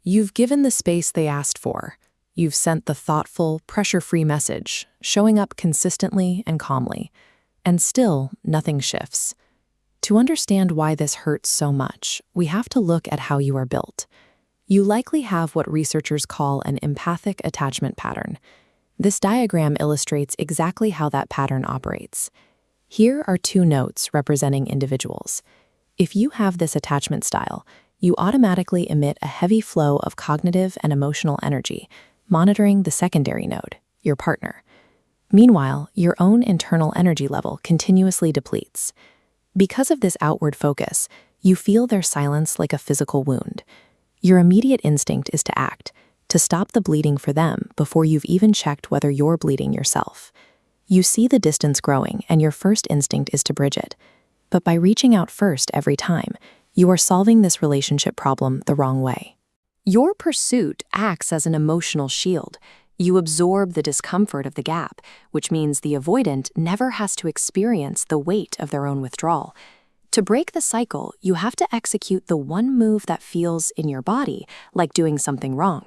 You've given the space they asked for. You've sent the thoughtful, pressure-free message, showing up consistently and calmly. And still, nothing shifts. To understand why this hurts so much, we have to look at how you are built. You likely have what researchers call an empathic attachment pattern. This diagram illustrates exactly how that pattern operates. Here are two notes representing individuals. If you have this attachment style, you automatically emit a heavy flow of cognitive and emotional energy, monitoring the secondary node, your partner. Meanwhile, your own internal energy level continuously depletes. Because of this outward focus, you feel their silence like a physical wound. Your immediate instinct is to act, to stop the bleeding for them before you've even checked whether you're bleeding yourself. You see the distance growing, and your first instinct is to bridge it. But by reaching out first every time, you are solving this relationship problem the wrong way. Your pursuit acts as an emotional shield. You absorb the discomfort of the gap, which means the avoidant never has to experience the weight of their own withdrawal. To break the cycle, you have to execute the one move that feels in your body like doing something wrong.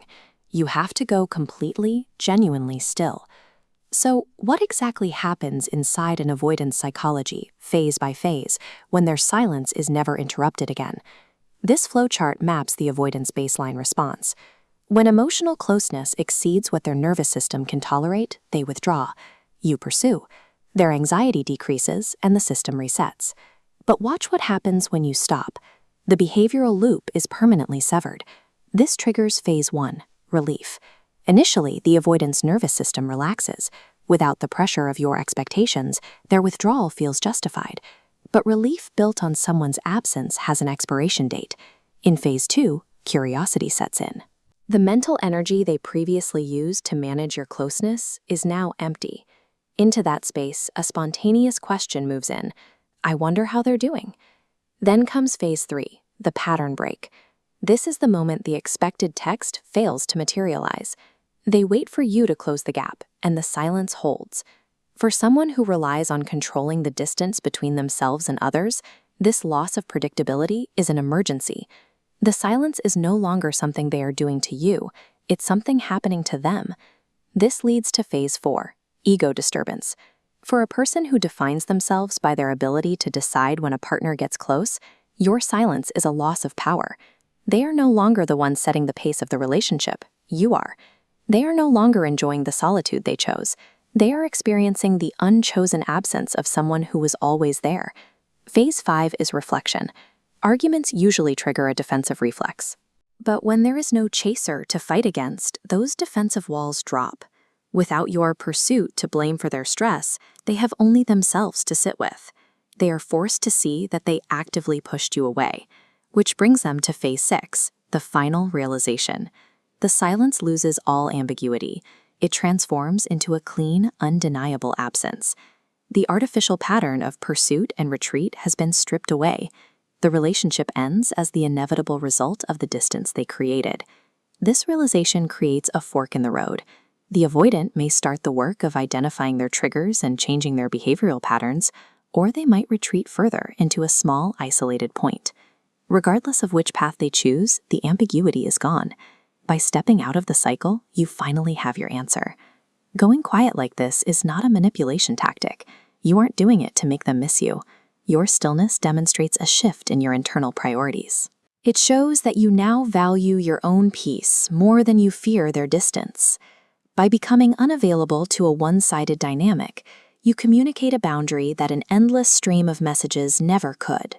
You have to go completely, genuinely still. So, what exactly happens inside an avoidance psychology, phase by phase, when their silence is never interrupted again? This flowchart maps the avoidance baseline response. When emotional closeness exceeds what their nervous system can tolerate, they withdraw. You pursue. Their anxiety decreases and the system resets. But watch what happens when you stop. The behavioral loop is permanently severed. This triggers phase 1, relief. Initially, the avoidance nervous system relaxes. Without the pressure of your expectations, their withdrawal feels justified. But relief built on someone's absence has an expiration date. In phase 2, curiosity sets in. The mental energy they previously used to manage your closeness is now empty. Into that space, a spontaneous question moves in. I wonder how they're doing. Then comes phase 3, the pattern break. This is the moment the expected text fails to materialize. They wait for you to close the gap, and the silence holds. For someone who relies on controlling the distance between themselves and others, this loss of predictability is an emergency. The silence is no longer something they are doing to you, it's something happening to them. This leads to phase 4, ego disturbance. For a person who defines themselves by their ability to decide when a partner gets close, your silence is a loss of power. They are no longer the ones setting the pace of the relationship, you are. They are no longer enjoying the solitude they chose. They are experiencing the unchosen absence of someone who was always there. Phase 5 is reflection. Arguments usually trigger a defensive reflex. But when there is no chaser to fight against, those defensive walls drop. Without your pursuit to blame for their stress, they have only themselves to sit with. They are forced to see that they actively pushed you away, which brings them to phase 6, the final realization. The silence loses all ambiguity. It transforms into a clean, undeniable absence. The artificial pattern of pursuit and retreat has been stripped away. The relationship ends as the inevitable result of the distance they created. This realization creates a fork in the road. The avoidant may start the work of identifying their triggers and changing their behavioral patterns, or they might retreat further into a small, isolated point. Regardless of which path they choose, the ambiguity is gone. By stepping out of the cycle, you finally have your answer. Going quiet like this is not a manipulation tactic. You aren't doing it to make them miss you. Your stillness demonstrates a shift in your internal priorities. It shows that you now value your own peace more than you fear their distance. By becoming unavailable to a one-sided dynamic, you communicate a boundary that an endless stream of messages never could.